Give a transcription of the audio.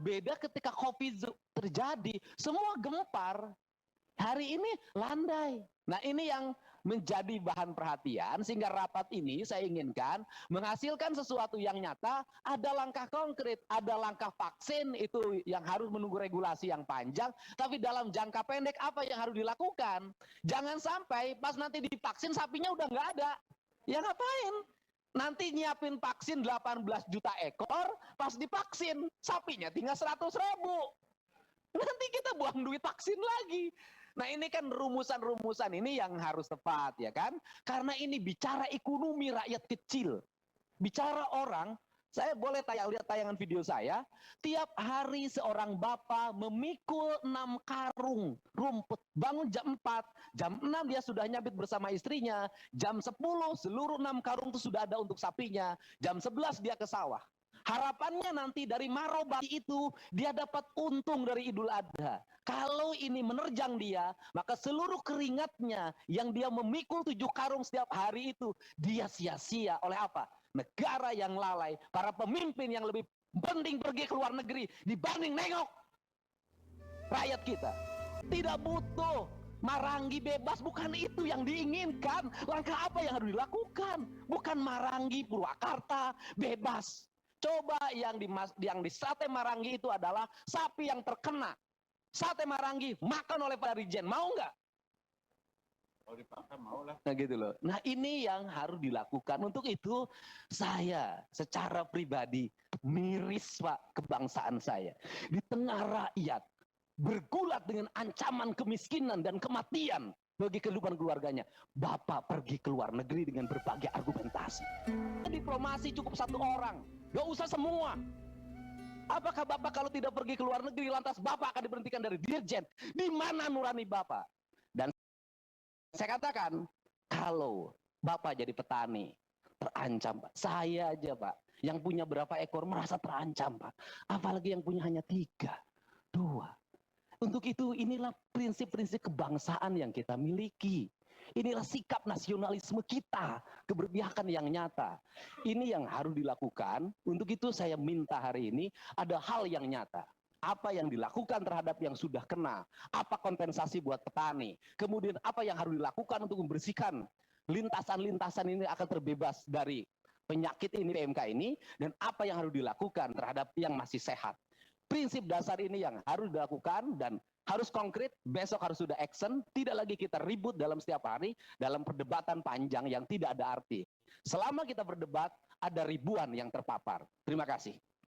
beda ketika COVID terjadi, semua gempar. Hari ini landai. Nah, ini yang menjadi bahan perhatian, sehingga rapat ini saya inginkan menghasilkan sesuatu yang nyata, ada langkah konkret, ada langkah vaksin itu yang harus menunggu regulasi yang panjang, tapi dalam jangka pendek apa yang harus dilakukan? Jangan sampai pas nanti divaksin sapinya udah nggak ada. Ya ngapain? Nanti nyiapin vaksin 18 juta ekor, pas divaksin sapinya tinggal 100.000. Nanti kita buang duit vaksin lagi. Nah, ini kan rumusan-rumusan ini yang harus tepat, ya kan? Karena ini bicara ekonomi rakyat kecil. Bicara orang, saya boleh lihat tayangan video saya, tiap hari seorang bapak memikul 6 karung rumput, bangun jam 4, jam 6 dia sudah nyabit bersama istrinya, jam 10 seluruh 6 karung itu sudah ada untuk sapinya, jam 11 dia ke sawah. Harapannya nanti dari marobati itu dia dapat untung dari Idul Adha. Kalau ini menerjang dia, maka seluruh keringatnya yang dia memikul 7 karung setiap hari itu, dia sia-sia oleh apa? Negara yang lalai, para pemimpin yang lebih penting pergi ke luar negeri dibanding nengok rakyat kita. Tidak butuh marangi bebas, bukan itu yang diinginkan. Langkah apa yang harus dilakukan? Bukan marangi Purwakarta bebas. Coba yang di sate Marangi itu adalah sapi yang terkena sate Marangi makan oleh Pak Dirjen, mau nggak? Kalau dipaksa mau lah. Nah gitu loh. Nah ini yang harus dilakukan. Untuk itu saya secara pribadi miris Pak kebangsaan saya. Di tengah rakyat bergulat dengan ancaman kemiskinan dan kematian bagi kehidupan keluarganya, Bapak pergi ke luar negeri dengan berbagai argumentasi. Diplomasi cukup 1 orang, gak usah semua. Apakah Bapak kalau tidak pergi ke luar negeri lantas Bapak akan diberhentikan dari Dirjen? Di mana nurani Bapak? Dan saya katakan, kalau Bapak jadi petani terancam Pak, saya aja Pak yang punya berapa ekor merasa terancam Pak, apalagi yang punya hanya 3, 2. Untuk itu inilah prinsip-prinsip kebangsaan yang kita miliki. Inilah sikap nasionalisme kita, keberpihakan yang nyata. Ini yang harus dilakukan. Untuk itu saya minta hari ini ada hal yang nyata. Apa yang dilakukan terhadap yang sudah kena, apa kompensasi buat petani, kemudian apa yang harus dilakukan untuk membersihkan lintasan-lintasan ini akan terbebas dari penyakit ini, PMK ini, dan apa yang harus dilakukan terhadap yang masih sehat. Prinsip dasar ini yang harus dilakukan dan harus konkret, besok harus sudah action, tidak lagi kita ribut dalam setiap hari, dalam perdebatan panjang yang tidak ada arti. Selama kita berdebat, ada ribuan yang terpapar. Terima kasih.